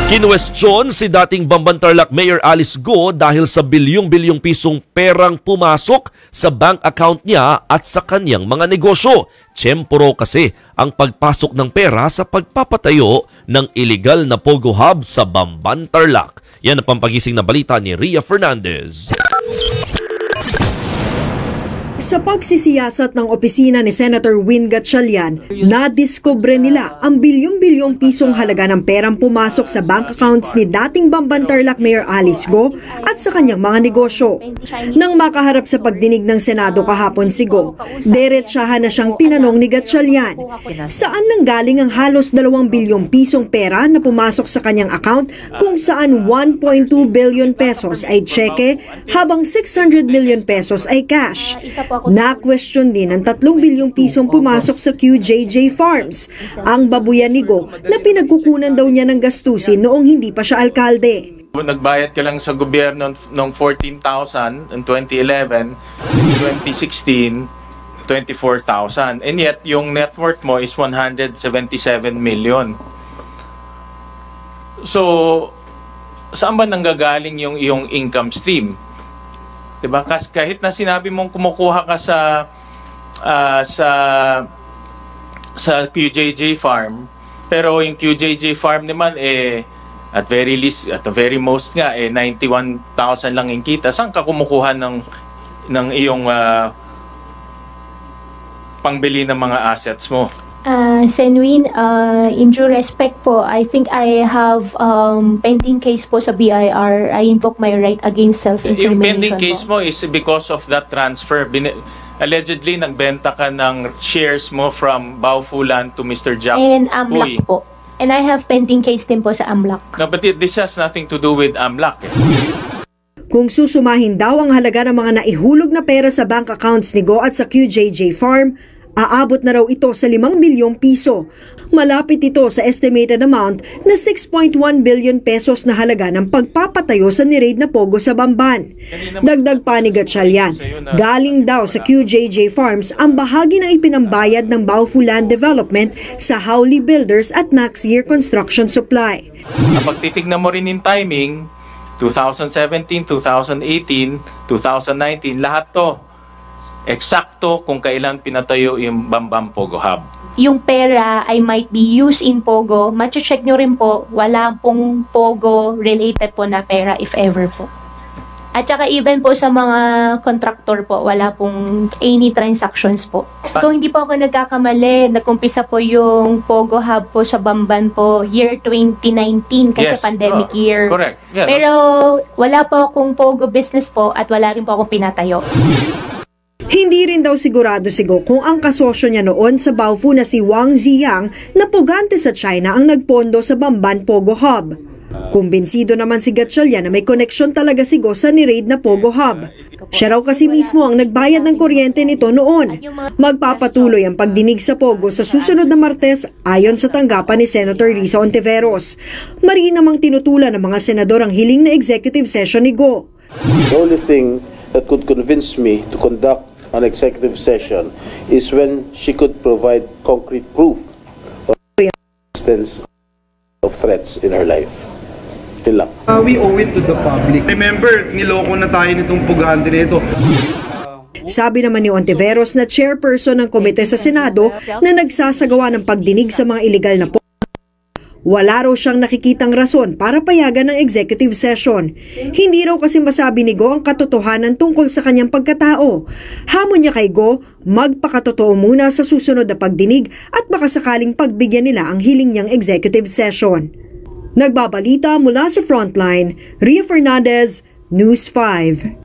Kinwestiyon si dating Bamban-Tarlac Mayor Alice Go dahil sa bilyong-bilyong pisong perang pumasok sa bank account niya at sa kanyang mga negosyo. Tiyempuro kasi ang pagpasok ng pera sa pagpapatayo ng illegal na Pogo Hub sa Bamban-Tarlac. Yan ang pampagising na balita ni Ria Fernandez. Sa pagsisiyasat ng opisina ni Senator Win Gatchalian, nadiskubre nila ang bilyong-bilyong pisong halaga ng perang pumasok sa bank accounts ni dating Bamban-Tarlac Mayor Alice Go at sa kanyang mga negosyo. Nang makaharap sa pagdinig ng Senado kahapon si Go, diretsahan na siyang tinanong ni Gatchalian, saan nanggaling ang halos 2 bilyong pisong pera na pumasok sa kanyang account kung saan 1.2 billion pesos ay tseke habang 600 million pesos ay cash. Na-question din ang 3 bilyong pisong pumasok sa QJJ Farms, ang babuyan ni Go na pinagkukunan daw niya ng gastusin noong hindi pa siya alkalde. Nagbayad ka lang sa gobyerno ng 14,000 in 2011, 2016, 24,000. And yet, yung net worth mo is 177 million. So, saan ba nanggagaling yung iyong income stream? Diba? Kahit na sinabi mong kumukuha ka sa QJJ farm, pero yung QJJ farm naman at very least, at the very most nga 91,000 lang yung kita. Saan ka kumukuha ng iyong pangbili ng mga assets mo? Senwin, in due respect po, I think I have pending case po sa BIR. I invoke my right against self-incrimination. Yung pending case mo is because of that transfer. Allegedly, nagbenta ka ng shares mo from Baufulan to Mr. Jack And AMLAC po. And I have pending case din po sa AMLAC. No, but this has nothing to do with AMLAC. Kung susumahin daw ang halaga ng mga naihulog na pera sa bank accounts ni Go at sa QJJ Farm, aabot na raw ito sa 5 bilyong piso. Malapit ito sa estimated amount na 6.1 billion pesos na halaga ng pagpapatayo sa ni-raid na Pogo sa Bamban. Dagdag pa ni Gatchalian, galing daw sa QJJ Farms ang bahagi ng ipinambayad ng Baufulan Development sa Howley Builders at Maxier Construction Supply. Kapag titignan mo rin yung timing, 2017, 2018, 2019, lahat to eksakto kung kailan pinatayo yung Bamban Pogo Hub. Yung pera ay might be used in Pogo. Mache-check nyo rin po, wala pong Pogo related po na pera if ever po. At saka even po sa mga contractor po, wala pong any transactions po. Kung hindi po ako nagkakamali, nag-umpisa po yung Pogo Hub po sa Bamban po year 2019 kasi Yes, pandemic year. Correct. Yeah, pero wala po akong Pogo business po at wala rin po akong pinatayo. Hindi rin daw sigurado si Go kung ang kasosyo niya noon sa Baofu na si Wang Ziyang na pugante sa China ang nagpondo sa Bamban Pogo Hub. Kumbinsido naman si Gatchalian na may koneksyon talaga si Go sa ni-raid na Pogo Hub. Siya raw kasi mismo ang nagbayad ng kuryente nito noon. Magpapatuloy ang pagdinig sa Pogo sa susunod na Martes ayon sa tanggapan ni Senator Risa Ontiveros. Mariin namang tinutulan ng mga senador ang hiling na executive session ni Go. The only thing that could convince me to conduct an executive session is when she could provide concrete proof of the existence of threats in her life. We owe it to the public. Remember, niloko na tayo nitong pugante nito. Sabi naman ni Ontiveros na chairperson ng komite sa Senado na nagsasagawa ng pagdinig sa mga illegal na wala raw siyang nakikitang rason para payagan ng executive session. Hindi raw kasi masabi ni Go ang katotohanan tungkol sa kanyang pagkatao. Hamon niya kay Go, magpakatotoo muna sa susunod na pagdinig at baka sakaling pagbigyan nila ang hiling niyang executive session. Nagbabalita mula sa Frontline, Ria Fernandez, News 5.